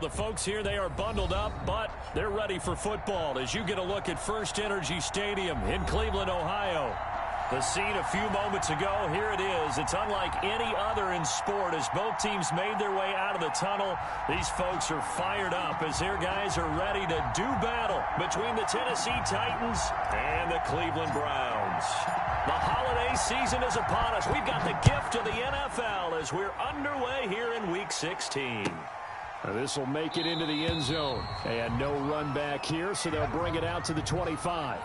The folks here, they are bundled up, but they're ready for football as you get a look at First Energy Stadium in Cleveland, Ohio. The scene a few moments ago, here it is. It's unlike any other in sport as both teams made their way out of the tunnel. These folks are fired up as their guys are ready to do battle between the Tennessee Titans and the Cleveland Browns. The holiday season is upon us. We've got the gift of the NFL as we're underway here in Week 16. This will make it into the end zone. And no run back here, so they'll bring it out to the 25.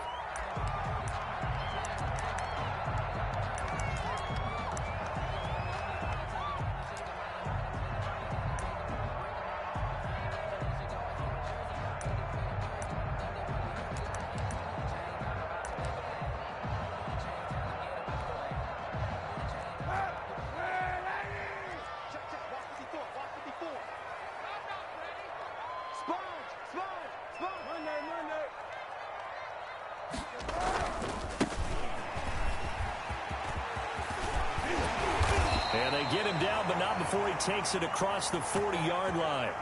And they get him down, but not before he takes it across the 40-yard line.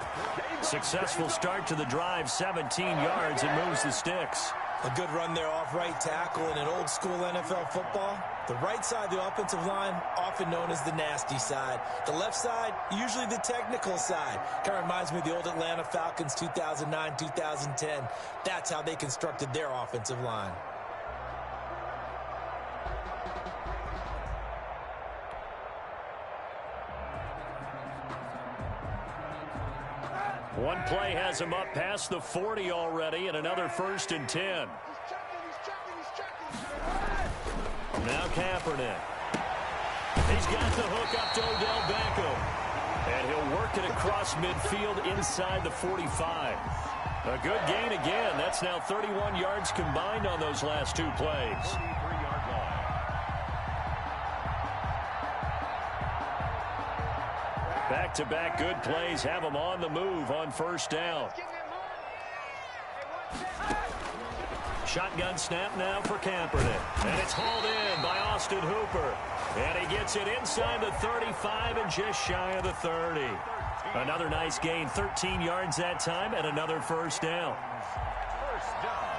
Successful start to the drive, 17 yards, and moves the sticks. A good run there off right tackle in an old-school NFL football. The right side of the offensive line, often known as the nasty side. The left side, usually the technical side. Kind of reminds me of the old Atlanta Falcons 2009, 2010. That's how they constructed their offensive line. One play has him up past the 40 already, and another 1st and 10. Now Kaepernick. He's got the hook up to Odell Beckham. And he'll work it across midfield inside the 45. A good gain again. That's now 31 yards combined on those last two plays. Back-to-back good plays have them on the move on 1st down. Shotgun snap now for Kaepernick. And it's hauled in by Austin Hooper. And he gets it inside the 35 and just shy of the 30. Another nice gain, 13 yards that time, and another 1st down. 1st down.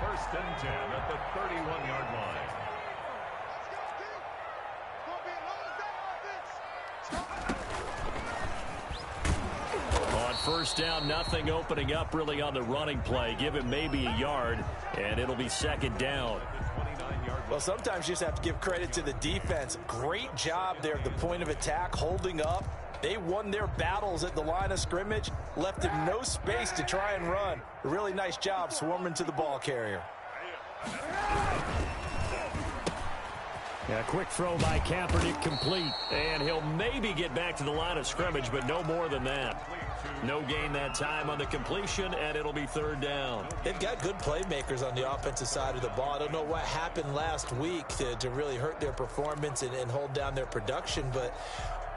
1st and 10 at the 31-yard line. On 1st down, nothing opening up really on the running play. Give him maybe a yard, and it'll be 2nd down. Well, sometimes you just have to give credit to the defense. Great job there at the point of attack, holding up. They won their battles at the line of scrimmage, left him no space to try and run. A really nice job swarming to the ball carrier. Yeah, quick throw by Kaepernick complete. And he'll maybe get back to the line of scrimmage, but no more than that. No gain that time on the completion, and it'll be 3rd down. They've got good playmakers on the offensive side of the ball. I don't know what happened last week to really hurt their performance and hold down their production, but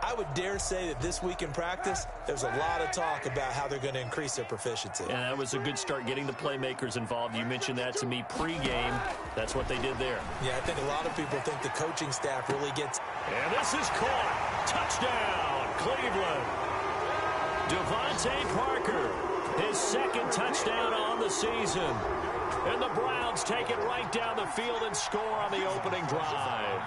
I would dare say that this week in practice, there's a lot of talk about how they're going to increase their proficiency. And that was a good start getting the playmakers involved. You mentioned that to me pregame. That's what they did there. Yeah, I think a lot of people think the coaching staff really gets... And this is caught. Touchdown, Cleveland. Devontae Parker, his 2nd touchdown on the season. And the Browns take it right down the field and score on the opening drive.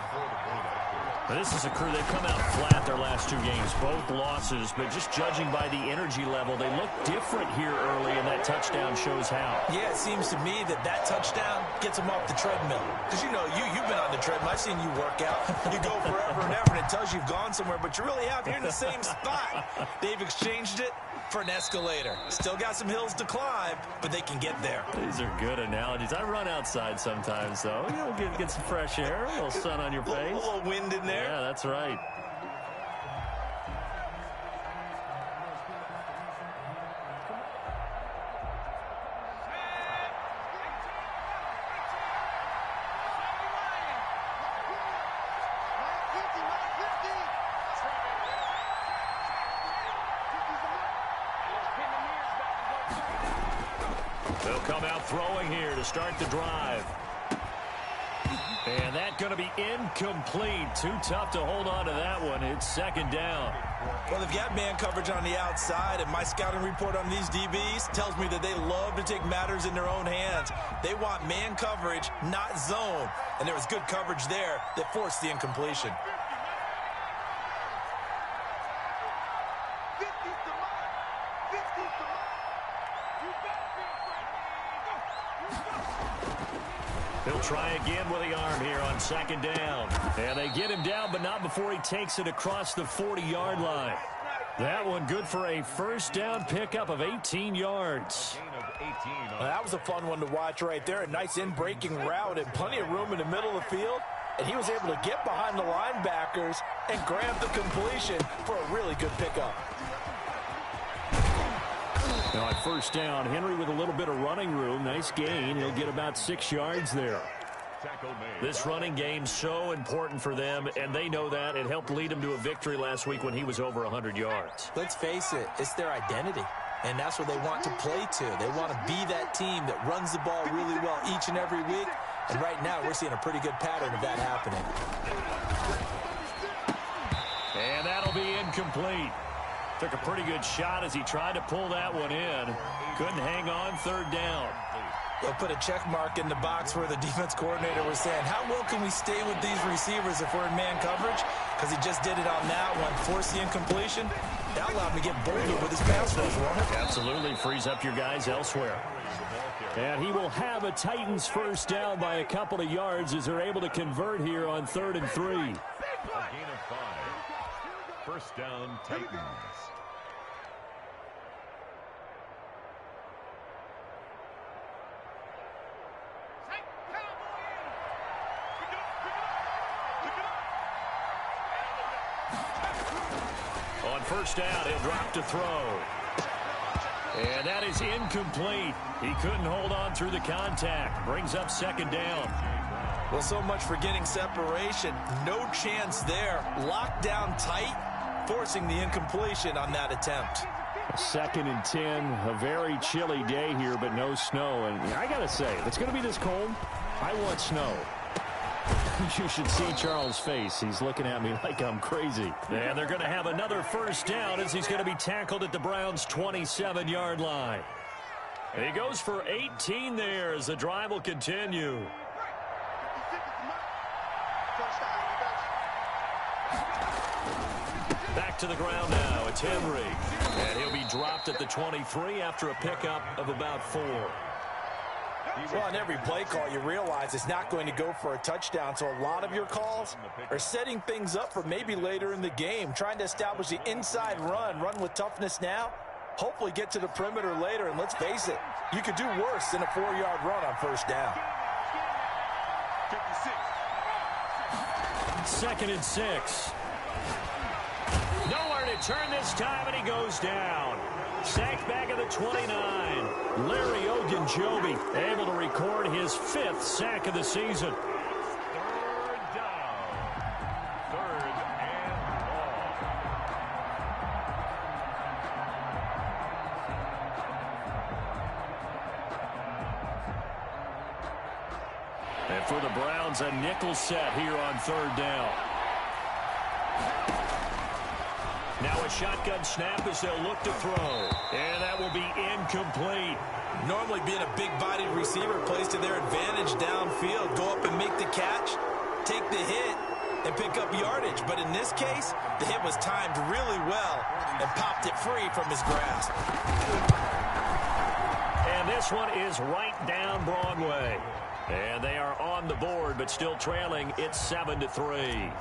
Now, this is a crew, they've come out flat their last 2 games, both losses, but just judging by the energy level, they look different here early, and that touchdown shows how. Yeah, it seems to me that touchdown gets them off the treadmill. Because, you know, you've been on the treadmill. I've seen you work out. You go forever and ever, and it tells you you've gone somewhere, but you really have. You're in the same spot. They've exchanged it for an escalator. Still got some hills to climb, but they can get there. These are good analogies. I run outside sometimes, though. You know, get some fresh air, a little sun on your face. A little wind in there. Yeah, that's right. They'll come out throwing here to start the drive. And that's going to be incomplete. Too tough to hold on to that one. It's second down. Well, they've got man coverage on the outside, and my scouting report on these DBs tells me that they love to take matters in their own hands. They want man coverage, not zone. And there was good coverage there that forced the incompletion. He'll try again with the arm here on second down. And they get him down, but not before he takes it across the 40-yard line. That one good for a first down pickup of 18 yards. Well, that was a fun one to watch right there. A nice in-breaking route and plenty of room in the middle of the field. And he was able to get behind the linebackers and grab the completion for a really good pickup. Now on first down, Henry with a little bit of running room. Nice gain. He'll get about 6 yards there. This running game's so important for them, and they know that. It helped lead them to a victory last week when he was over 100 yards. Let's face it, it's their identity, and that's what they want to play to. They want to be that team that runs the ball really well each and every week, and right now we're seeing a pretty good pattern of that happening. And that'll be incomplete. Took a pretty good shot as he tried to pull that one in. Couldn't hang on third down. They'll put a check mark in the box where the defense coordinator was saying, how well can we stay with these receivers if we're in man coverage? Because he just did it on that one, forced the incompletion. That allowed him to get bolder with his pass rush, won't it? Absolutely frees up your guys elsewhere. And he will have a Titans first down by a couple of yards as they're able to convert here on 3rd and 3. A gain of 5. First down, Titans. On first down, he'll drop to throw. And that is incomplete. He couldn't hold on through the contact. Brings up second down. Well, so much for getting separation. No chance there. Locked down tight, forcing the incompletion on that attempt. 2nd and 10, a very chilly day here, but no snow. And I got to say, if it's going to be this cold, I want snow. You should see Charles' face. He's looking at me like I'm crazy. And they're going to have another first down as he's going to be tackled at the Browns' 27-yard line. And he goes for 18 there as the drive will continue. Back to the ground now. It's Henry. And he'll be dropped at the 23 after a pickup of about 4. Well, on every play call, you realize it's not going to go for a touchdown, so a lot of your calls are setting things up for maybe later in the game, trying to establish the inside run with toughness now, hopefully get to the perimeter later, and let's face it, you could do worse than a 4-yard run on first down. 2nd and 6. Nowhere to turn this time, and he goes down. Sacked back at the 29. Larry Ogunjobi able to record his 5th sack of the season. 3rd down. 3rd and long. And for the Browns, a nickel set here on 3rd down. Now a shotgun snap as they'll look to throw. And that will be incomplete. Normally being a big-bodied receiver plays to their advantage downfield. Go up and make the catch, take the hit, and pick up yardage. But in this case, the hit was timed really well and popped it free from his grasp. And this one is right down Broadway. And they are on the board, but still trailing. It's 7-3.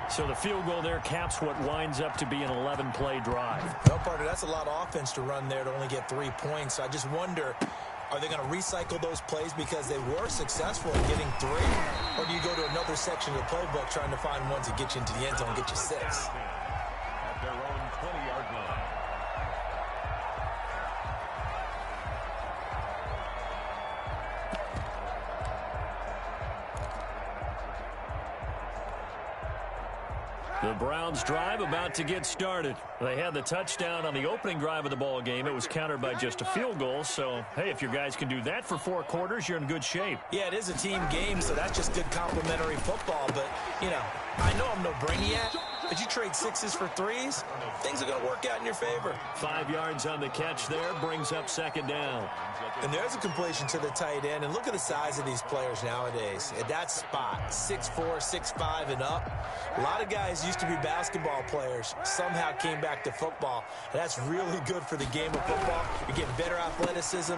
So the field goal there caps what winds up to be an 11-play drive. Well, partner, that's a lot of offense to run there to only get 3 points. So I just wonder, are they going to recycle those plays because they were successful in getting 3? Or do you go to another section of the playbook trying to find ones that get you into the end zone and get you 6? At their own 20-yard line. The Browns drive about to get started. They had the touchdown on the opening drive of the ball game. It was countered by just a field goal. So, hey, if your guys can do that for 4 quarters, you're in good shape. Yeah, it is a team game, so that's just good complimentary football. But, you know, I know I'm no brainiac, but you trade 6s for 3s, things are going to work out in your favor. 5 yards on the catch there, brings up 2nd down. And there's a completion to the tight end. And look at the size of these players nowadays. At that spot, 6'4", 6'5", and up. A lot of guys used to be basketball players, somehow came back to football. And that's really good for the game of football. You're getting better athleticism,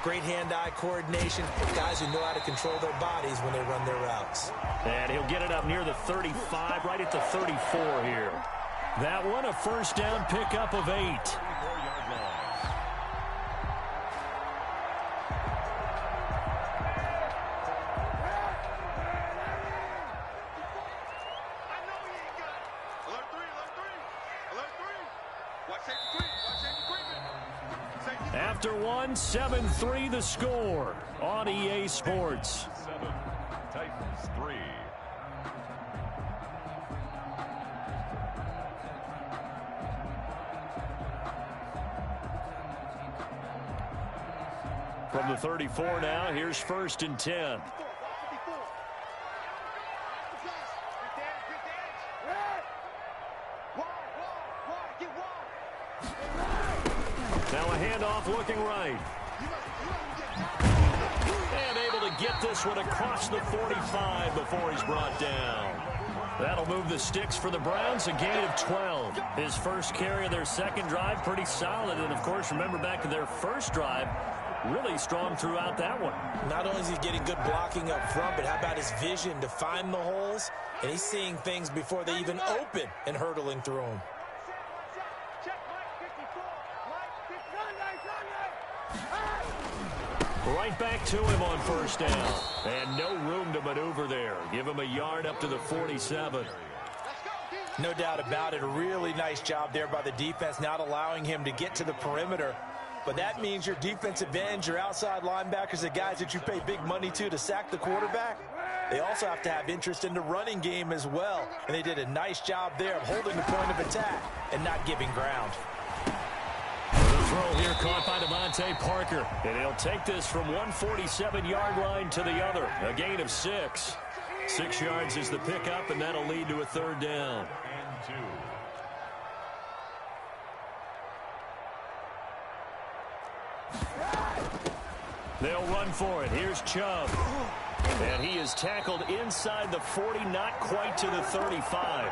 great hand-eye coordination, guys who know how to control their bodies when they run their routes. And he'll get it up near the 35, right at the 34 here. That one, a 1st down pickup of 8. After 1, 7-3 the score on EA Sports. 7, Titans 3. From the 34 now, here's 1st and 10. Now a handoff looking right. And able to get this one across the 45 before he's brought down. That'll move the sticks for the Browns, a gain of 12. His first carry of their 2nd drive, pretty solid. And, of course, remember back to their 1st drive, really strong throughout that one. Not only is he getting good blocking up front, but how about his vision to find the holes? And he's seeing things before they even open and hurtling through them. Right back to him on 1st down. And no room to maneuver there. Give him a yard up to the 47. No doubt about it. A really nice job there by the defense, not allowing him to get to the perimeter. But that means your defensive ends, your outside linebackers, the guys that you pay big money to sack the quarterback, they also have to have interest in the running game as well. And they did a nice job there of holding the point of attack and not giving ground. Throw here caught by Devontae Parker. And he'll take this from 147-yard line to the other. A gain of 6. 6 yards is the pickup, and that'll lead to a 3rd down. And 2. They'll run for it. Here's Chubb. And he is tackled inside the 40, not quite to the 35.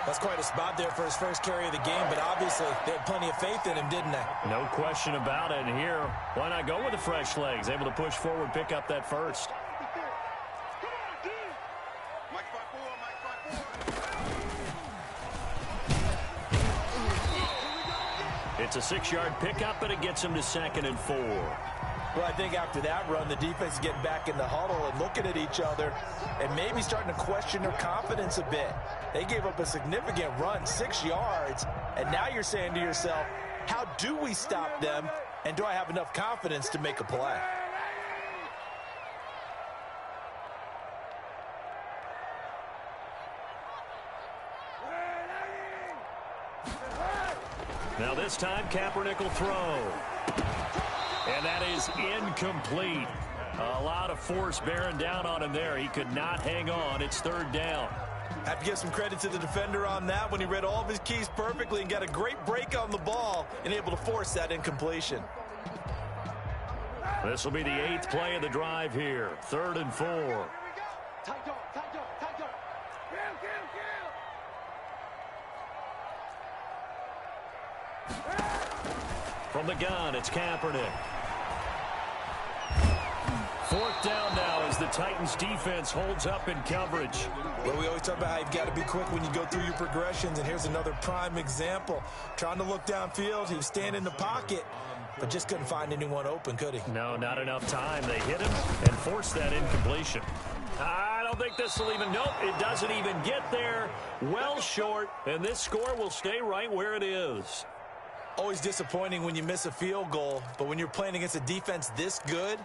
That's quite a spot there for his first carry of the game, but obviously they had plenty of faith in him, didn't they? No question about it. And here, why not go with the fresh legs? Able to push forward, pick up that 1st. It's a 6-yard pickup, but it gets him to 2nd and 4. Well, I think after that run, the defense is getting back in the huddle and looking at each other and maybe starting to question their confidence a bit. They gave up a significant run, 6 yards, and now you're saying to yourself, how do we stop them, and do I have enough confidence to make a play? Now this time, Kaepernick will throw. And that is incomplete. A lot of force bearing down on him there. He could not hang on. It's 3rd down. Have to give some credit to the defender on that when he read all of his keys perfectly and got a great break on the ball and able to force that incompletion. This will be the 8th play of the drive here. 3rd and 4. From the gun, it's Kaepernick. 4th down now as the Titans defense holds up in coverage. Well, we always talk about how you've got to be quick when you go through your progressions, and here's another prime example. Trying to look downfield, he was standing in the pocket, but just couldn't find anyone open, could he? No, not enough time. They hit him and forced that incompletion. I don't think this will even, nope, it doesn't even get there. Well short, and this score will stay right where it is. Always disappointing when you miss a field goal, but when you're playing against a defense this good,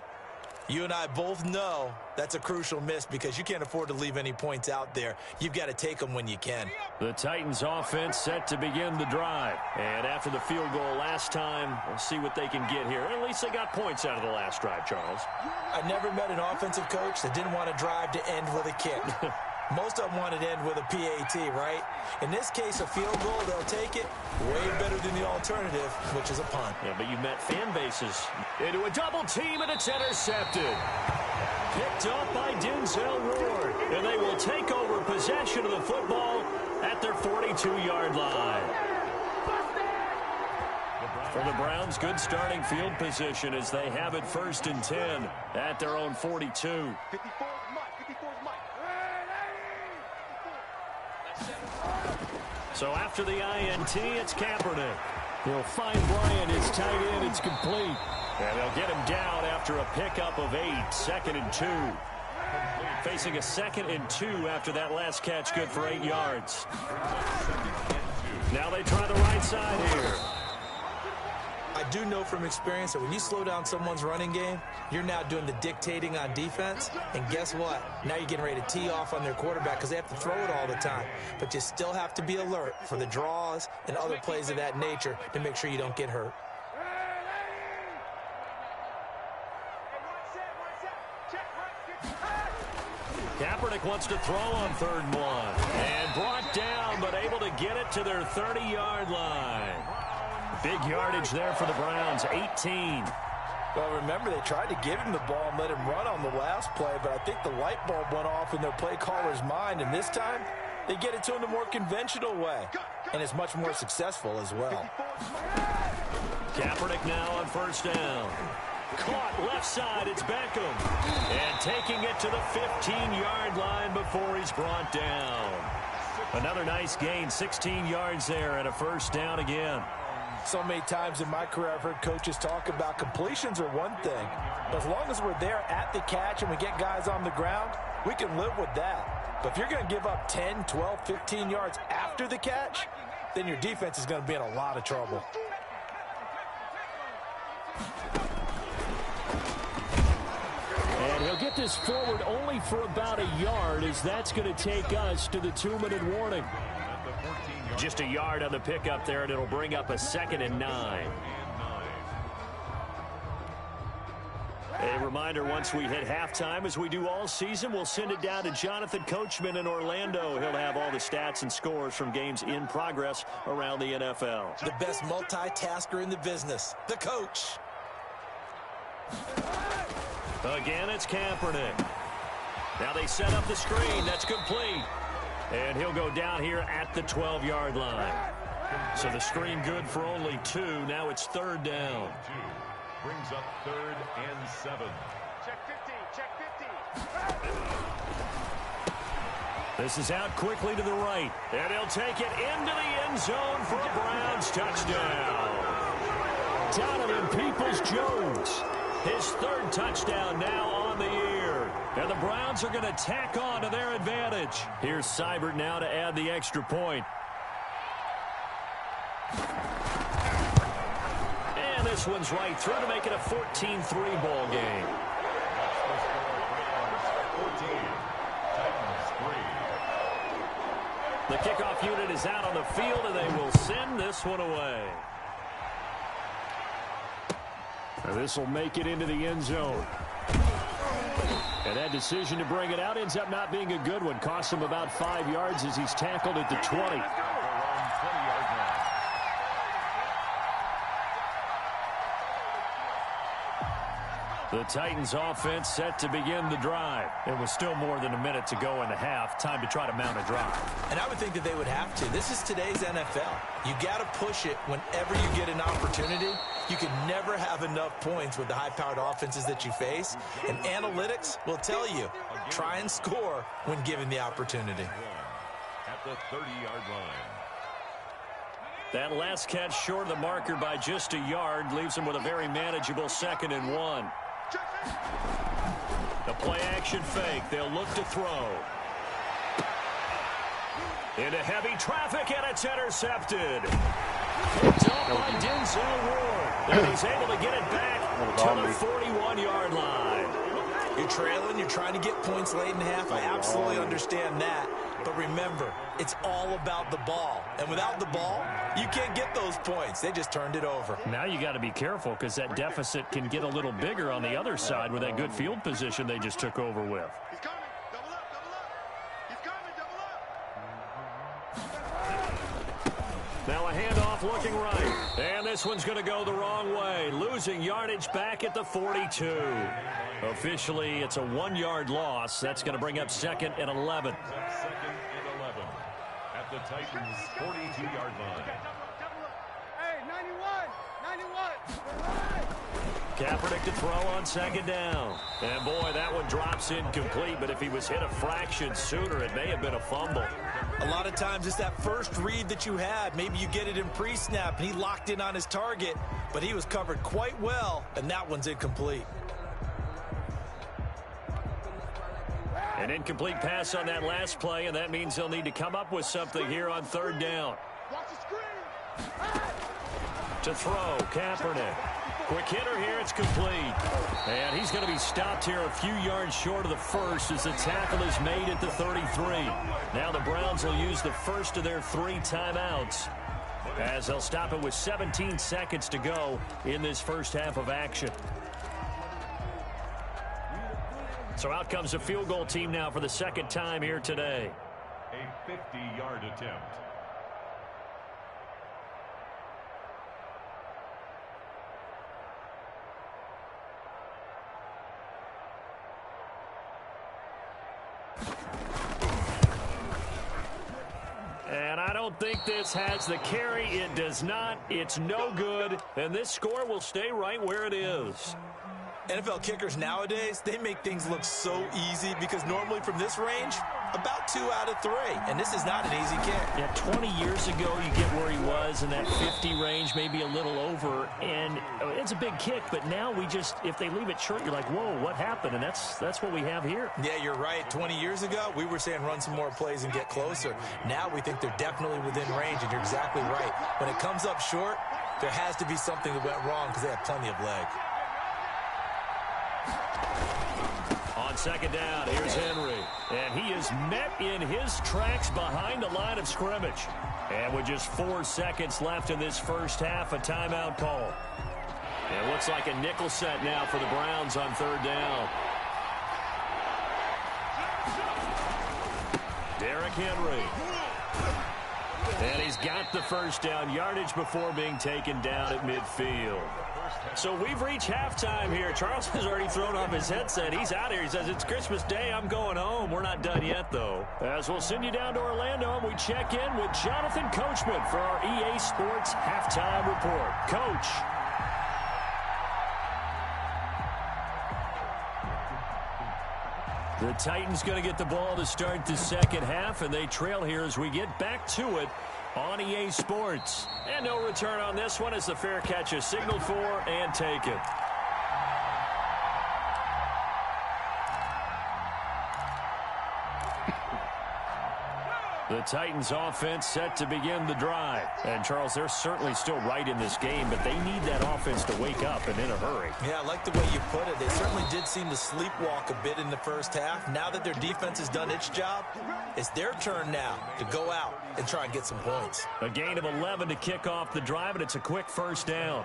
You and I both know that's a crucial miss because you can't afford to leave any points out there. You've got to take them when you can. The Titans offense set to begin the drive. And after the field goal last time, we'll see what they can get here. At least they got points out of the last drive, Charles. I never met an offensive coach that didn't want to drive to end with a kick. Most of them wanted to end with a PAT, right? In this case, a field goal, they'll take it. Way better than the alternative, which is a punt. Yeah, but you met fan bases. Into a double team, and it's intercepted. Picked up by Denzel Ward. And they will take over possession of the football at their 42-yard line. For the Browns, good starting field position as they have it 1st and 10 at their own 42. So after the INT, it's Kaepernick. He'll find Bryant, his tight end. It's complete. And they'll get him down after a pickup of 8, 2nd and 2. Facing a 2nd and 2 after that last catch, good for 8 yards. Now they try the right side here. I do know from experience that when you slow down someone's running game, you're now doing the dictating on defense. And guess what? Now you're getting ready to tee off on their quarterback because they have to throw it all the time. But you still have to be alert for the draws and other plays of that nature to make sure you don't get hurt. Kaepernick wants to throw on 3rd and 1. And brought down, but able to get it to their 30-yard line. Big yardage there for the Browns, 18. Well, remember, they tried to give him the ball and let him run on the last play, but I think the light bulb went off in their play caller's mind, and this time they get it to him the more conventional way, and it's much more successful as well. Kaepernick now on 1st down. Caught left side, it's Beckham. And taking it to the 15-yard line before he's brought down. Another nice gain, 16 yards there, and a 1st down again. So many times in my career I've heard coaches talk about completions are one thing. But as long as we're there at the catch and we get guys on the ground, we can live with that. But if you're going to give up 10, 12, 15 yards after the catch, then your defense is going to be in a lot of trouble. And he'll get this forward only for about a yard, as that's going to take us to the 2-minute warning. Just a yard on the pickup there, and it'll bring up a 2nd and 9. A reminder, once we hit halftime, as we do all season, we'll send it down to Jonathan Coachman in Orlando. He'll have all the stats and scores from games in progress around the NFL. The best multitasker in the business, the coach. Again, it's Kaepernick. Now they set up the screen. That's complete. And he'll go down here at the 12-yard line. So the screen good for only 2. Now it's 3rd down. Brings up 3rd and 7. Check 50, check 50. This is out quickly to the right. And he'll take it into the end zone for a Browns touchdown. Donovan Peoples-Jones. His 3rd touchdown now on the year. And the Browns are going to tack on to their advantage. Here's Seibert now to add the extra point. And this one's right through to make it a 14-3 ball game. 14, Titans 3. The kickoff unit is out on the field, and they will send this one away. This will make it into the end zone. And that decision to bring it out ends up not being a good one. Costs him about 5 yards as he's tackled at the 20. The Titans offense set to begin the drive. It was still more than a minute to go in the half. Time to try to mount a drive. And I would think that they would have to. This is today's NFL. You got to push it whenever you get an opportunity. You can never have enough points with the high-powered offenses that you face. And analytics will tell you, try and score when given the opportunity. At the 30-yard line. That last catch short of the marker by just a yard leaves him with a very manageable 2nd and 1. The play-action fake. They'll look to throw. Into heavy traffic, and it's intercepted. Picked up by Denzel Ward. And he's able to get it back to the 41-yard line. You're trailing, you're trying to get points late in half. I absolutely understand that. But remember, it's all about the ball. And without the ball, you can't get those points. They just turned it over. Now you got to be careful because that deficit can get a little bigger on the other side with that good field position they just took over with. He's coming. Double up, double up. He's coming, double up. Now a handoff looking right. And this one's going to go the wrong way. Losing yardage back at the 42. Officially, it's a 1-yard loss. That's going to bring up 2nd and 11. 2nd and 11 at the Titans' 42-yard line. Hey, 91. Kaepernick to throw on 2nd down. And boy, that one drops incomplete, but if he was hit a fraction sooner, it may have been a fumble. A lot of times it's that first read that you had. Maybe you get it in pre-snap, and he locked in on his target, but he was covered quite well, and that one's incomplete. An incomplete pass on that last play, and that means they'll need to come up with something here on 3rd down. Watch the screen. To throw, Kaepernick. Quick hitter here, it's complete. And he's going to be stopped here a few yards short of the first as the tackle is made at the 33. Now the Browns will use the first of their 3 timeouts as they'll stop it with 17 seconds to go in this first half of action. So out comes the field goal team now for the 2nd time here today. A 50-yard attempt. And I don't think this has the carry. It does not. It's no good. And this score will stay right where it is. NFL kickers nowadays, they make things look so easy because normally from this range, about 2 out of 3. And this is not an easy kick. Yeah, 20 years ago, you get where he was in that 50 range, maybe a little over. And it's a big kick, but now we just, if they leave it short, you're like, whoa, what happened? And that's what we have here. Yeah, you're right. 20 years ago, we were saying run some more plays and get closer. Now we think they're definitely within range, and you're exactly right. When it comes up short, there has to be something that went wrong because they have plenty of leg. On 2nd down, here's Henry. And he is met in his tracks behind the line of scrimmage. And with just 4 seconds left in this first half, a timeout call. And it looks like a nickel set now for the Browns on 3rd down. Derrick Henry. And he's got the first down yardage before being taken down at midfield. So we've reached halftime here. Charles has already thrown off his headset. He's out here. He says, it's Christmas Day. I'm going home. We're not done yet, though. As we'll send you down to Orlando, and we check in with Jonathan Coachman for our EA Sports Halftime Report. Coach. The Titans going to get the ball to start the 2nd half, and they trail here as we get back to it on EA Sports. And no return on this one as the fair catch is signaled for and taken. The Titans offense set to begin the drive. And, Charles, they're certainly still right in this game, but they need that offense to wake up and in a hurry. Yeah, I like the way you put it. They certainly did seem to sleepwalk a bit in the first half. Now that their defense has done its job, it's their turn now to go out and try and get some points. A gain of 11 to kick off the drive, and it's a quick first down.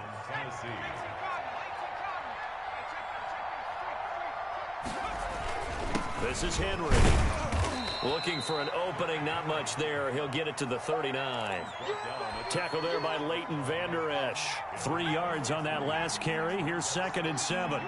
This is Henry. Looking for an opening, not much there. He'll get it to the 39. Tackle there by Leighton Vander Esch. 3 yards on that last carry. Here's 2nd and 7.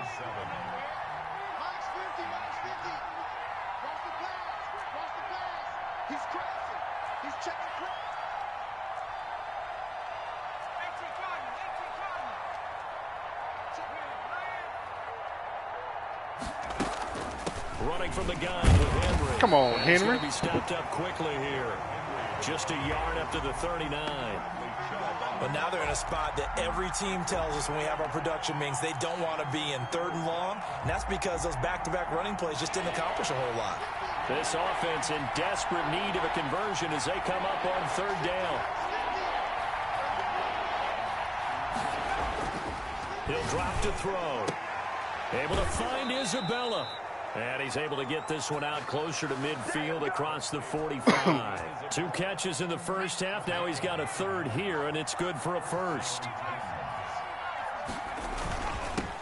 Running from the gun with Henry. Come on, Henry. He's going to be stopped up quickly here. Just a yard up to the 39. But now they're in a spot that every team tells us when we have our production meetings they don't want to be in, 3rd and long. And that's because those back-to-back running plays just didn't accomplish a whole lot. This offense in desperate need of a conversion as they come up on 3rd down. He'll drop to throw. Able to find Isabella. And he's able to get this one out closer to midfield across the 45. 2 catches in the first half. Now he's got a third here, and it's good for a first.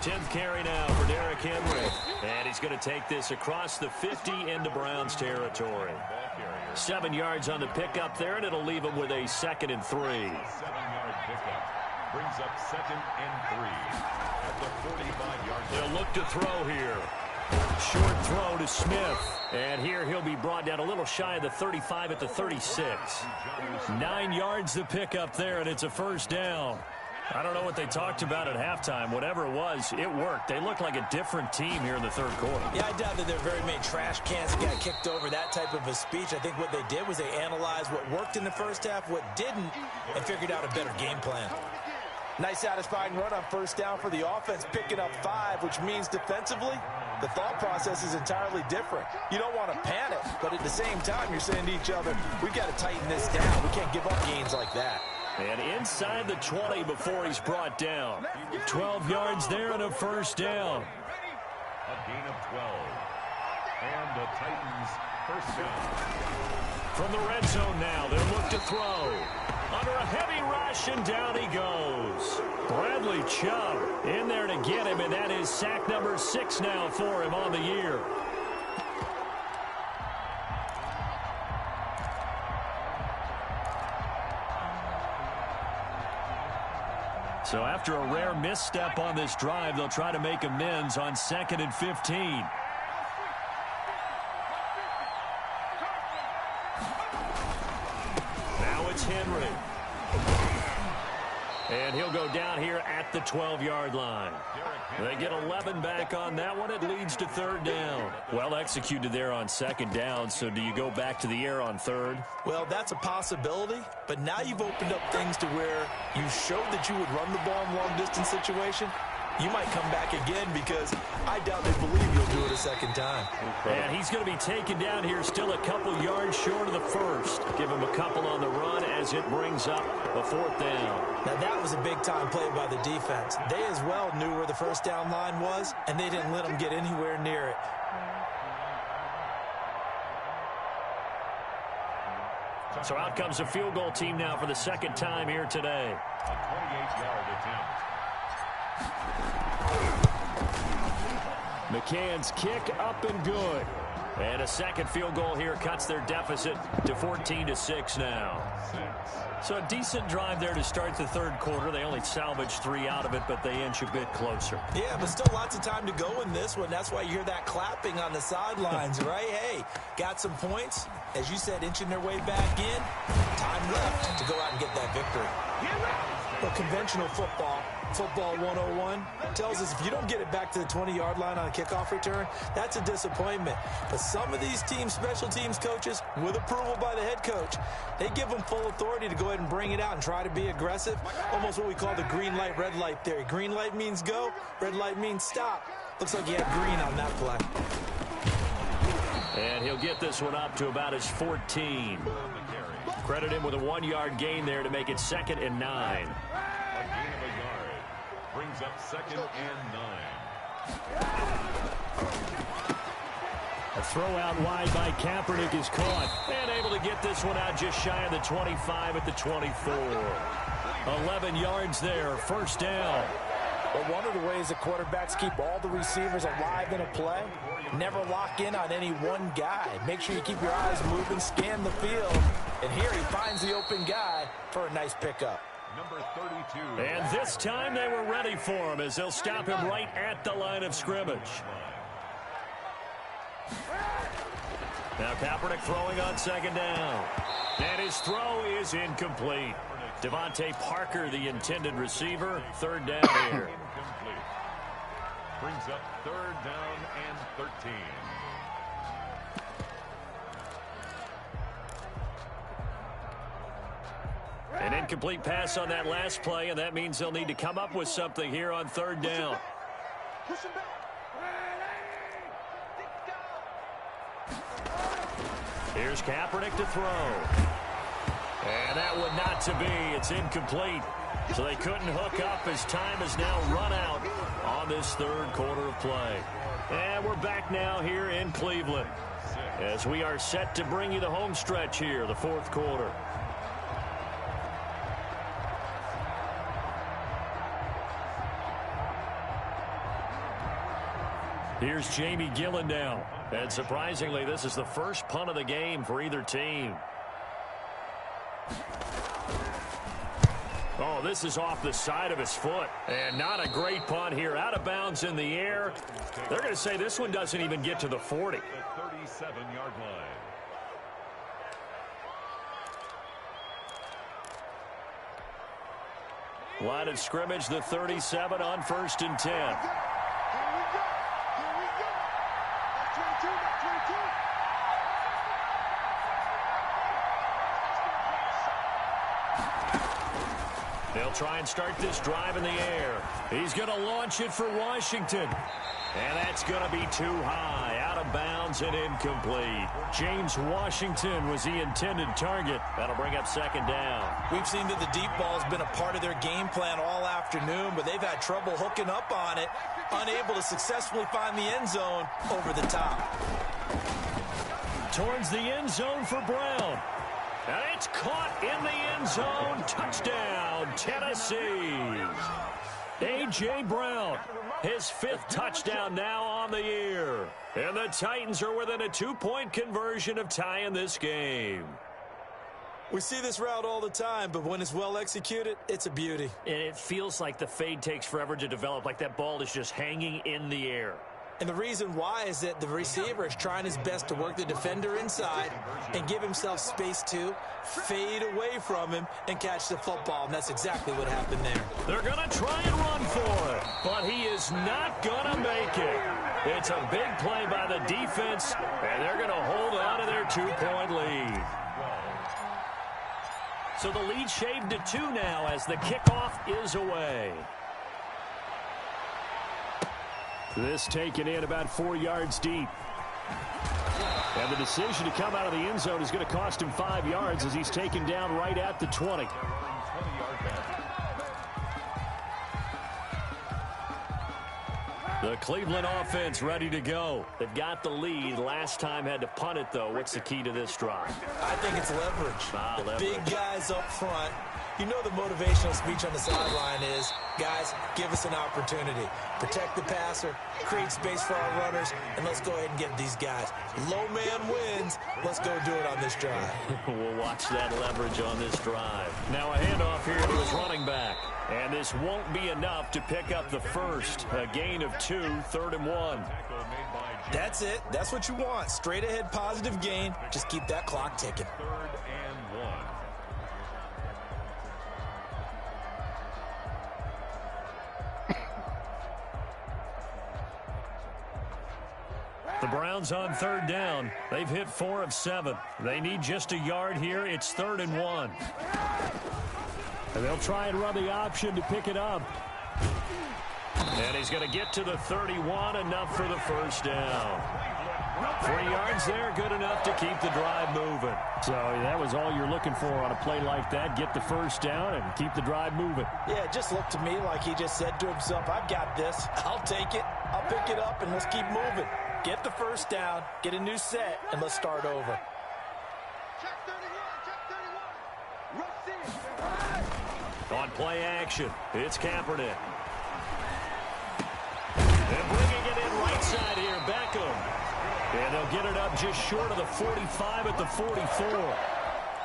10th carry now for Derrick Henry. And he's going to take this across the 50 into Browns territory. 7 yards on the pickup there, and it'll leave him with a 2nd and 3. 7-yard pickup. Brings up 2nd and 3 at the 45-yard line. They'll look to throw here. Short throw to Smith. And here he'll be brought down a little shy of the 35 at the 36. 9 yards to pick up there, and it's a first down. I don't know what they talked about at halftime. Whatever it was, it worked. They look like a different team here in the third quarter. Yeah, I doubt that there are very many trash cans that got kicked over, that type of a speech. I think what they did was they analyzed what worked in the first half, what didn't, and figured out a better game plan. Nice satisfying run on first down for the offense, picking up 5, which means defensively, the thought process is entirely different. You don't want to panic, but at the same time, you're saying to each other, we've got to tighten this down. We can't give up gains like that. And inside the 20 before he's brought down. 12 yards there and a first down. A gain of 12. And the Titans first down. From the red zone now, they'll look to throw. Under a heavy rush, and down he goes. Bradley Chubb in there to get him, and that is sack number 6 now for him on the year. So after a rare misstep on this drive, they'll try to make amends on 2nd and 15. Now it's Henry. And he'll go down here at the 12-yard line. They get 11 back on that one. It leads to 3rd down. Well executed there on 2nd down, so do you go back to the air on 3rd? Well, that's a possibility, but now you've opened up things to where you showed that you would run the ball in long-distance situation. You might come back again because I doubt they believe you'll do it a 2nd time. And he's going to be taken down here still a couple yards short of the first. Give him a couple on the run as it brings up a 4th down. Now that was a big-time play by the defense. They as well knew where the first down line was, and they didn't let them get anywhere near it. So out comes a field goal team now for the 2nd time here today. A 28-yard attempt. McCann's kick up and good. And a 2nd field goal here cuts their deficit to 14-6 now. So a decent drive there to start the 3rd quarter. They only salvaged 3 out of it, but they inch a bit closer. Yeah, but still lots of time to go in this one. That's why you hear that clapping on the sidelines, right? Hey, got some points. As you said, inching their way back in. Time left to go out and get that victory. But conventional football 101, tells us if you don't get it back to the 20-yard line on a kickoff return, that's a disappointment. But some of these teams, special teams coaches, with approval by the head coach, they give them full authority to go ahead and bring it out and try to be aggressive. Almost what we call the green light, red light theory. Green light means go, red light means stop. Looks like you had green on that play. And he'll get this one up to about his 14. Credit him with a 1-yard gain there to make it 2nd and 9. A gain of a yard. Brings up 2nd and 9. A throw out wide by Kaepernick is caught. And able to get this one out just shy of the 25 at the 24. 11 yards there, 1st down. Well, one of the ways that quarterbacks keep all the receivers alive in a play, never lock in on any one guy. Make sure you keep your eyes moving, scan the field. And here he finds the open guy for a nice pickup. Number 32. And this time they were ready for him as they'll stop him right at the line of scrimmage. Now Kaepernick throwing on 2nd down. And his throw is incomplete. Devontae Parker, the intended receiver, 3rd down here. Incomplete. Brings up 3rd down and 13. An incomplete pass on that last play, and that means they'll need to come up with something here on 3rd down. Push him back. Here's Kaepernick to throw. And that one not to be. It's incomplete. So they couldn't hook up as time has now run out on this third quarter of play. And we're back now here in Cleveland as we are set to bring you the home stretch here, the fourth quarter. Here's Jamie Gillen now. And surprisingly, this is the first punt of the game for either team. Oh, this is off the side of his foot. And not a great punt here. Out of bounds in the air. They're going to say this one doesn't even get to the 40. The 37-yard line. Line of scrimmage, the 37 on 1st and 10. Here we go. That's 22. That's 22. They'll try and start this drive in the air. He's going to launch it for Washington. And that's going to be too high, out of bounds and incomplete. James Washington was the intended target. That'll bring up 2nd down. We've seen that the deep ball has been a part of their game plan all afternoon, but they've had trouble hooking up on it, unable to successfully find the end zone over the top. Towards the end zone for Brown. And it's caught in the end zone. Touchdown, Tennessee. A.J. Brown, his 5th touchdown now on the year. And the Titans are within a 2-point conversion of tying this game. We see this route all the time, but when it's well executed, it's a beauty. And it feels like the fade takes forever to develop, like that ball is just hanging in the air. And the reason why is that the receiver is trying his best to work the defender inside and give himself space to fade away from him and catch the football. And that's exactly what happened there. They're going to try and run for it, but he is not going to make it. It's a big play by the defense, and they're going to hold on to their 2-point lead. So the lead shaved to 2 now as the kickoff is away. This taken in about 4 yards deep. And the decision to come out of the end zone is going to cost him 5 yards as he's taken down right at the 20. The Cleveland offense ready to go. They've got the lead. Last time had to punt it, though. What's the key to this drive? I think it's leverage. Leverage. Big guys up front. You know the motivational speech on the sideline is, guys, give us an opportunity. Protect the passer, create space for our runners, and let's go ahead and get these guys. Low man wins. Let's go do it on this drive. We'll watch that leverage on this drive. Now a handoff here to his running back. And this won't be enough to pick up the first. A gain of 2, 3rd and 1. That's it. That's what you want. Straight ahead positive gain. Just keep that clock ticking. 3rd and 1. The Browns on 3rd down. They've hit 4 of 7. They need just a yard here. It's 3rd and 1. And they'll try and run the option to pick it up. And he's going to get to the 31, enough for the first down. 3 yards there, good enough to keep the drive moving. So that was all you're looking for on a play like that. Get the first down and keep the drive moving. Yeah, it just looked to me like he just said to himself, I've got this. I'll take it. I'll pick it up, and let's keep moving. Get the first down, get a new set, and let's start over. Check 31. Check 31. On play action, it's Kaepernick. And bringing it in right side here, Beckham. And they'll get it up just short of the 45 at the 44.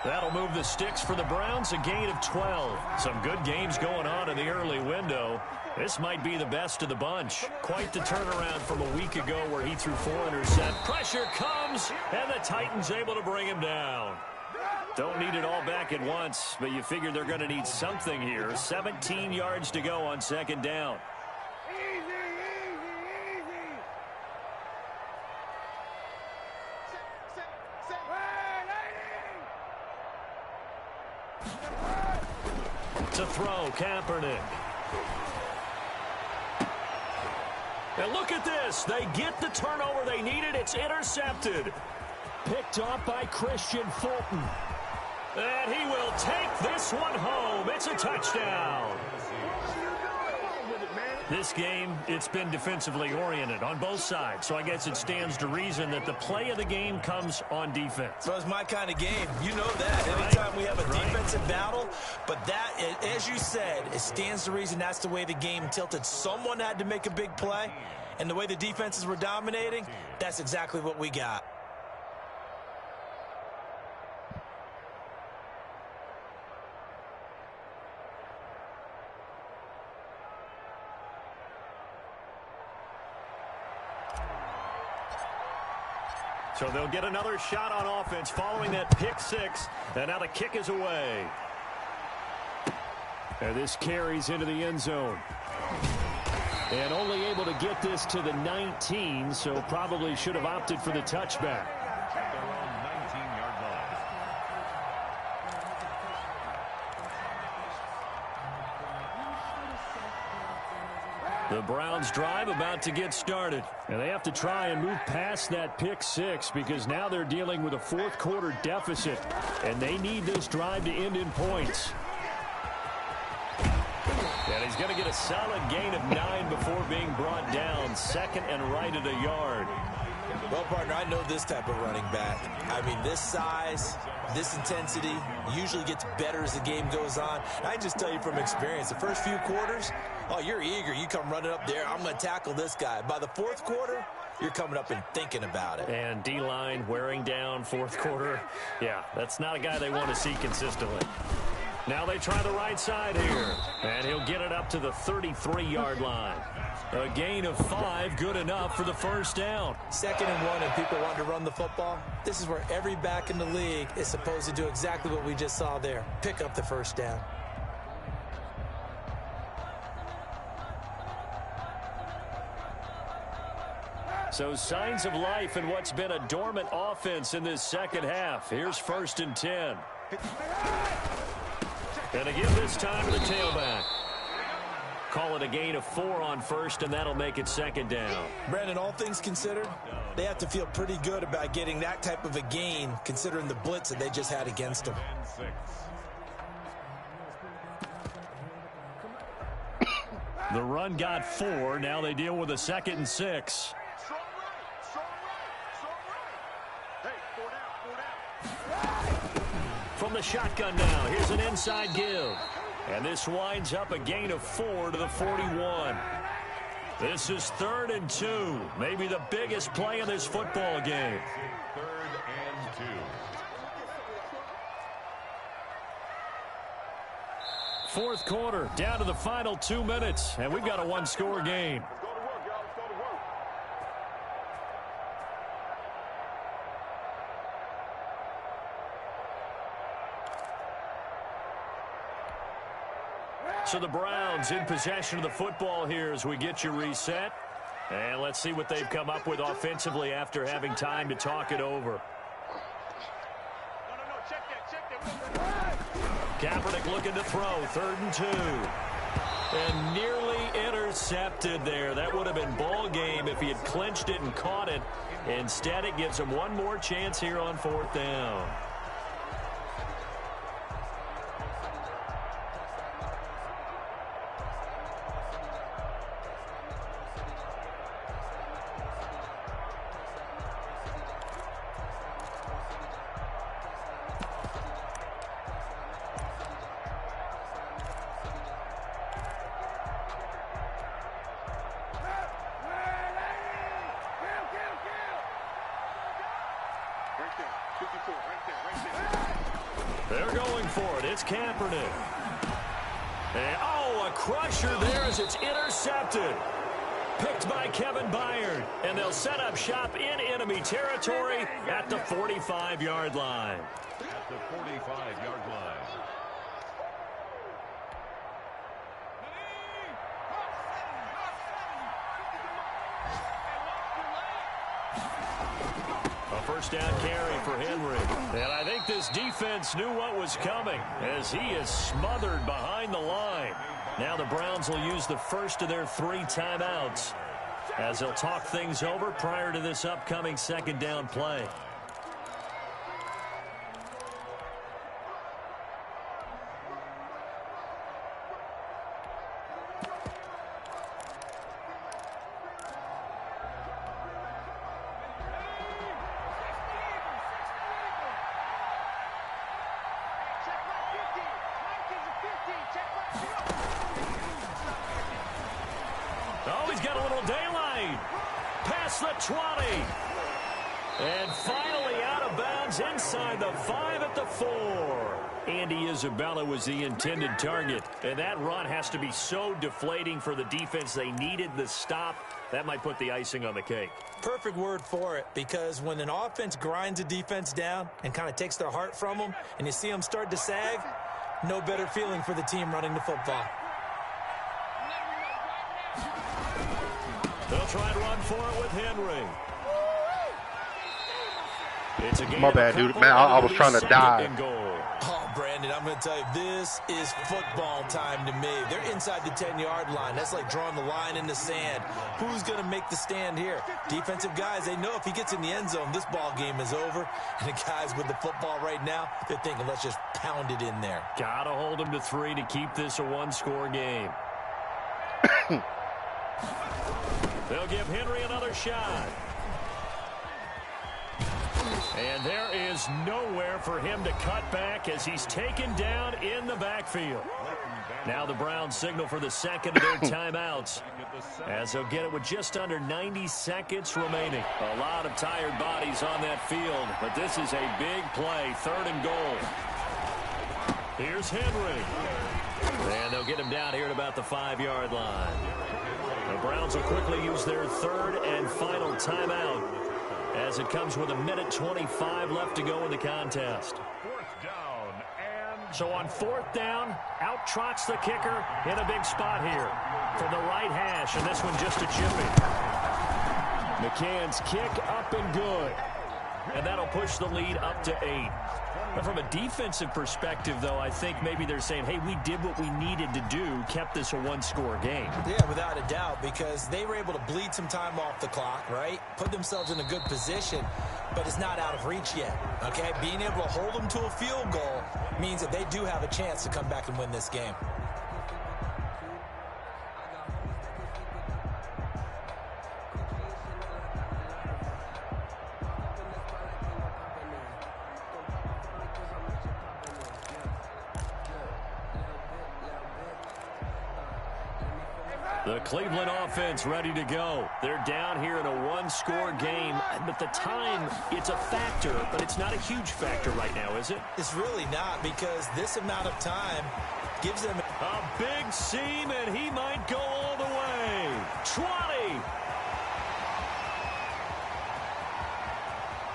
That'll move the sticks for the Browns, a gain of 12. Some good games going on in the early window. This might be the best of the bunch. Quite the turnaround from a week ago where he threw 4 interceptions. Pressure comes, and the Titans able to bring him down. Don't need it all back at once, but you figure they're going to need something here. 17 yards to go on 2nd down. Easy. Set. To throw, Kaepernick. And look at this. They get the turnover they needed. It's intercepted. Picked off by Christian Fulton. And he will take this one home. It's a touchdown. This game, it's been defensively oriented on both sides, so I guess it stands to reason that the play of the game comes on defense. So it's my kind of game. You know that. Anytime we have a defensive battle, but that, as you said, it stands to reason that's the way the game tilted. Someone had to make a big play, and the way the defenses were dominating, that's exactly what we got. So they'll get another shot on offense following that pick six. And now the kick is away. And this carries into the end zone. And only able to get this to the 19, so probably should have opted for the touchback. The Browns drive about to get started. And they have to try and move past that pick six because now they're dealing with a fourth quarter deficit. And they need this drive to end in points. And he's going to get a solid gain of 9 before being brought down. Second and right at a yard. Well, partner, I know this type of running back. I mean, this size, this intensity usually gets better as the game goes on. And I just tell you from experience, the first few quarters, oh, you're eager. You come running up there, I'm going to tackle this guy. By the fourth quarter, you're coming up and thinking about it. And D-line wearing down fourth quarter. Yeah, that's not a guy they want to see consistently. Now they try the right side here. And he'll get it up to the 33-yard line. A gain of 5, good enough for the first down. 2nd and 1, and people want to run the football. This is where every back in the league is supposed to do exactly what we just saw there. Pick up the first down. So signs of life in what's been a dormant offense in this second half. Here's 1st and 10. And again this time to the tailback. Call it a gain of 4 on first, and that'll make it 2nd down. Brandon, all things considered, they have to feel pretty good about getting that type of a gain, considering the blitz that they just had against them. The run got 4. Now they deal with a 2nd and 6. From the shotgun now, here's an inside give. And this winds up a gain of 4 to the 41. This is 3rd and 2. Maybe the biggest play in this football game. 3rd and 2. Fourth quarter, down to the final 2 minutes. And we've got a one-score game. So the Browns in possession of the football here as we get you reset. And let's see what they've come up with offensively after having time to talk it over. Kaepernick looking to throw, 3rd and 2. And nearly intercepted there. That would have been ball game if he had clinched it and caught it. Instead, it gives him one more chance here on 4th down. They're going for it. It's Kaepernick. And, a crusher there as it's intercepted. Picked by Kevin Byard. And they'll set up shop in enemy territory at the 45-yard line. At the 45-yard line. A first down carry for Henry. And I think this defense knew what was coming as he is smothered behind the line. Now the Browns will use the first of their 3 timeouts as they'll talk things over prior to this upcoming 2nd down play. little daylight. Past the 20. And finally out of bounds inside the 5 at the 4. Andy Isabella was the intended target. And that run has to be so deflating for the defense. They needed the stop. That might put the icing on the cake. Perfect word for it, because when an offense grinds a defense down and kind of takes their heart from them, and you see them start to sag, no better feeling for the team running the football. They'll try and run for it with Henry. It's a game. My bad, dude. Man, I was trying to dive. Oh, Brandon, I'm going to tell you, this is football time to me. They're inside the 10-yard line. That's like drawing the line in the sand. Who's going to make the stand here? Defensive guys, they know if he gets in the end zone, this ball game is over. And the guys with the football right now, they're thinking, let's just pound it in there. Got to hold them to 3 to keep this a one-score game. They'll give Henry another shot. And there is nowhere for him to cut back as he's taken down in the backfield. Now the Browns signal for the second of their timeouts, as they'll get it with just under 90 seconds remaining. A lot of tired bodies on that field, but this is a big play, 3rd and goal. Here's Henry. And they'll get him down here at about the 5-yard line. The Browns will quickly use their 3rd and final timeout, as it comes with 1:25 left to go in the contest. 4th down and... So on 4th down, out trots the kicker in a big spot here from the right hash, and this one just a chipping. McCann's kick up and good. And that'll push the lead up to 8. But from a defensive perspective, though, I think maybe they're saying, hey, we did what we needed to do, kept this a one-score game. Yeah, without a doubt, because they were able to bleed some time off the clock, right? Put themselves in a good position, but it's not out of reach yet, okay? Being able to hold them to a field goal means that they do have a chance to come back and win this game. The Cleveland offense ready to go. They're down here in a one-score game, but the time, it's a factor, but it's not a huge factor right now, is it? It's really not, because this amount of time gives them a big seam, and he might go all the way. 20.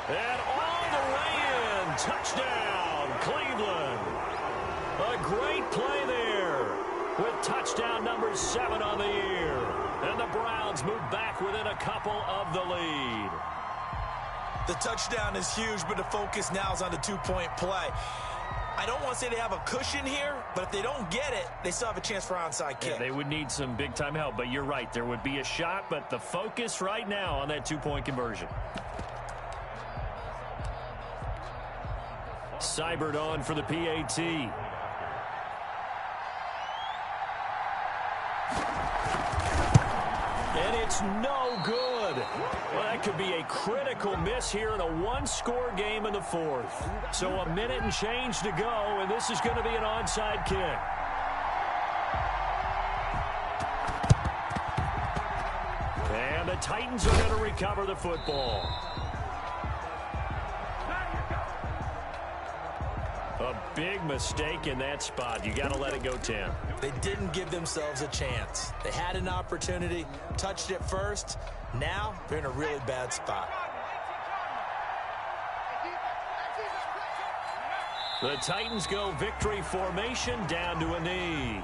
And all the way in. Touchdown, Cleveland. A great play there, with touchdown number 7 on the year. And the Browns move back within a couple of the lead. The touchdown is huge, but the focus now is on the 2-point play. I don't want to say they have a cushion here, but if they don't get it, they still have a chance for onside kick. Yeah, they would need some big-time help, but you're right. There would be a shot, but the focus right now on that 2-point conversion. Seibert on for the PAT. And it's no good. Well, that could be a critical miss here in a one-score game in the 4th. So a minute and change to go, and this is going to be an onside kick. And the Titans are going to recover the football. A big mistake in that spot. You got to let it go 10. They didn't give themselves a chance. They had an opportunity, touched it first. Now they're in a really bad spot. The Titans go victory formation down to a knee.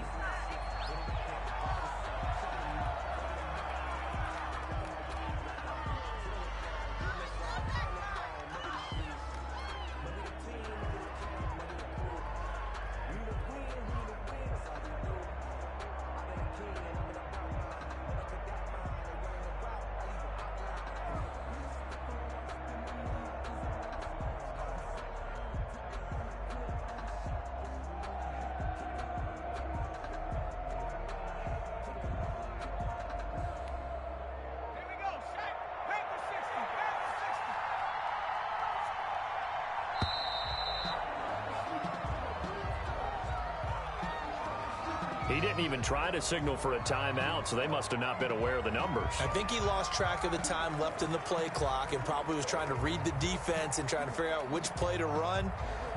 He didn't even try to signal for a timeout, so they must have not been aware of the numbers. I think he lost track of the time left in the play clock and probably was trying to read the defense and trying to figure out which play to run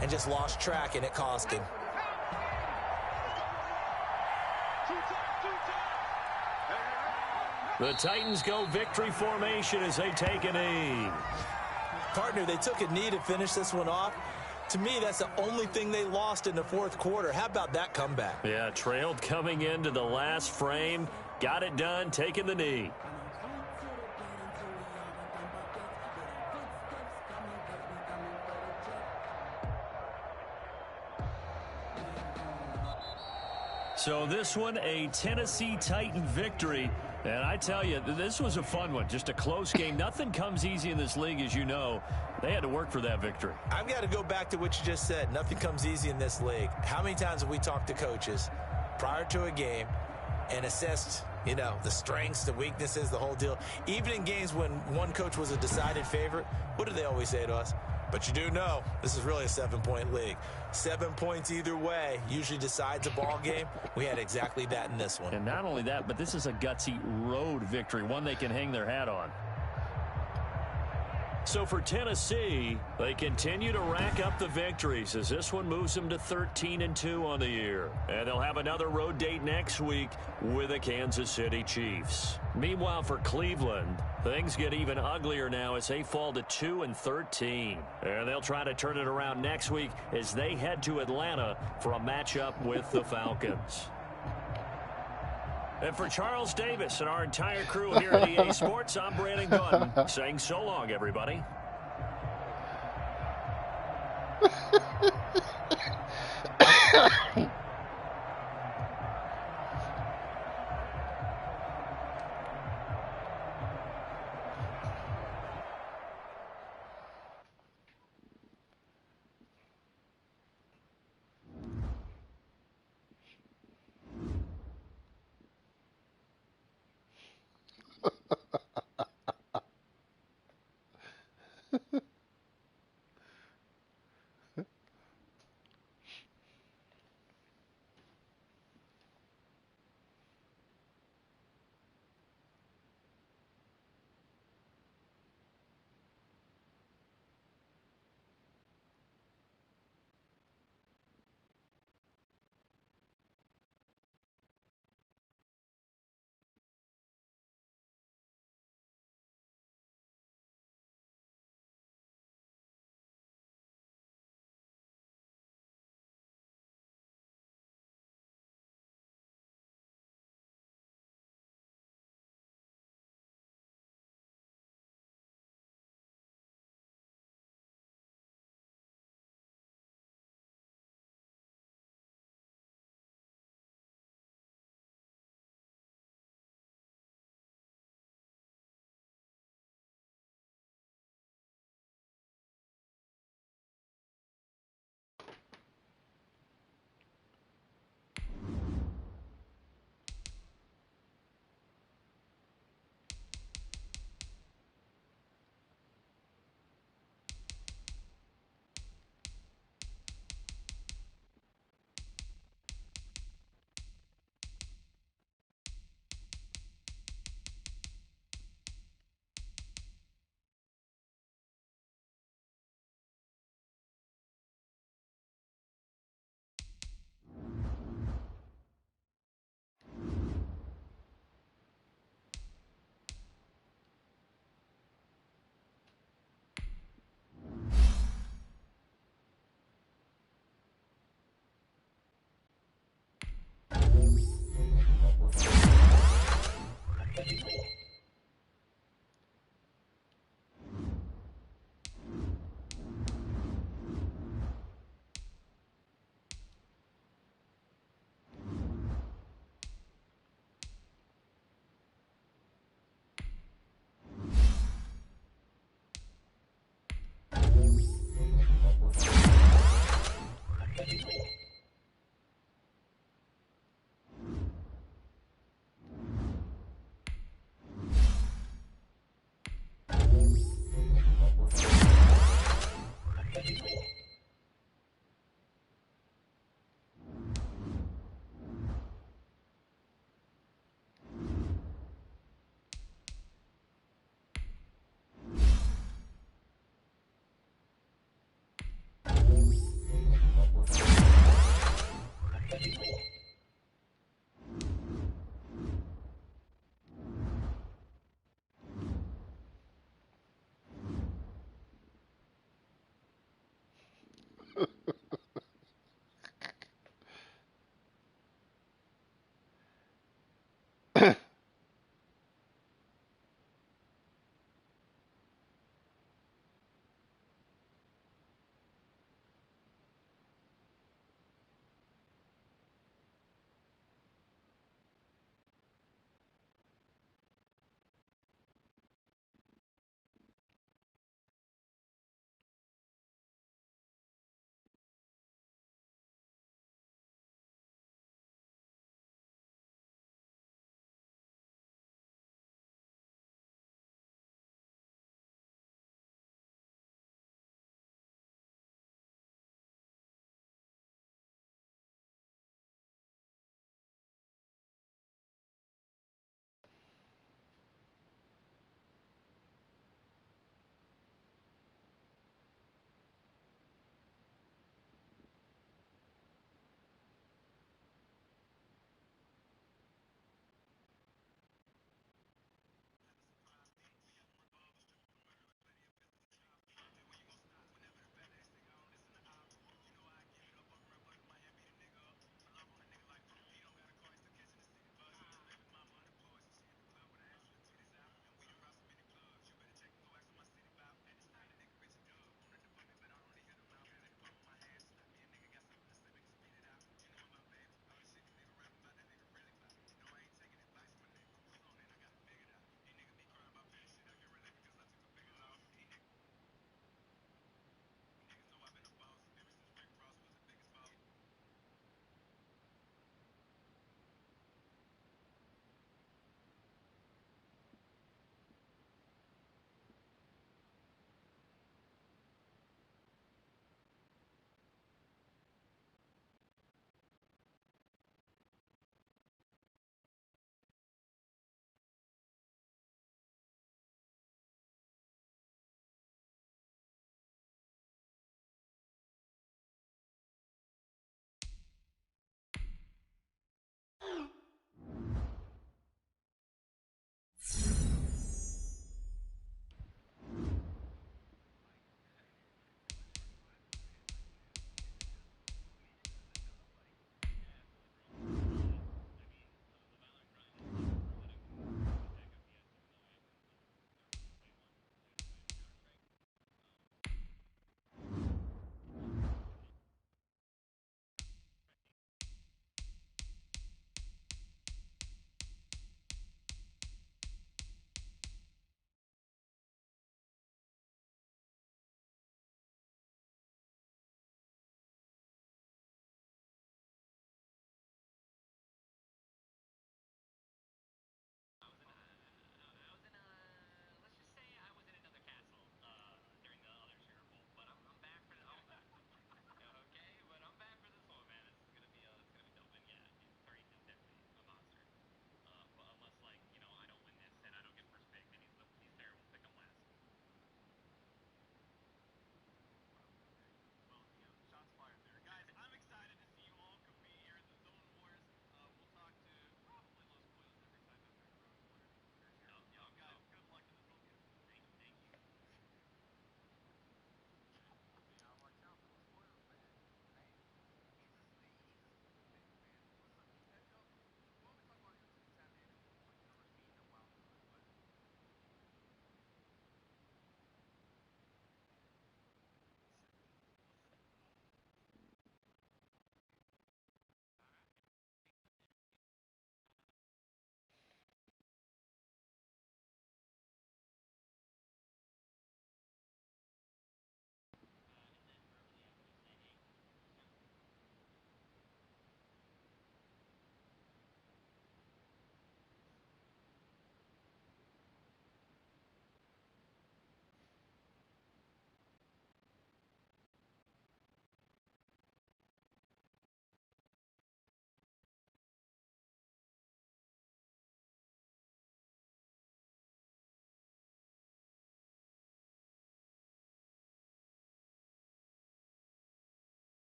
and just lost track, and it cost him. The Titans go victory formation as they take a knee. Partner, they took a knee to finish this one off. To me, that's the only thing they lost in the fourth quarter. How about that comeback? Yeah, trailed coming into the last frame. Got it done, taking the knee. So this one, a Tennessee Titan victory. And I tell you, this was a fun one. Just a close game. Nothing comes easy in this league, as you know. They had to work for that victory. I've got to go back to what you just said. Nothing comes easy in this league. How many times have we talked to coaches prior to a game and assessed, you know, the strengths, the weaknesses, the whole deal? Even in games when one coach was a decided favorite, what do they always say to us? But you do know this is really a 7-point league. 7 points either way usually decides a ball game. We had exactly that in this one. And not only that, but this is a gutsy road victory, one they can hang their hat on. So for Tennessee, they continue to rack up the victories as this one moves them to 13-2 on the year. And they'll have another road date next week with the Kansas City Chiefs. Meanwhile, for Cleveland, things get even uglier now as they fall to 2-13. And they'll try to turn it around next week as they head to Atlanta for a matchup with the Falcons. And for Charles Davis and our entire crew here at EA Sports, I'm Brandon Gunn saying so long, everybody.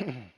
line.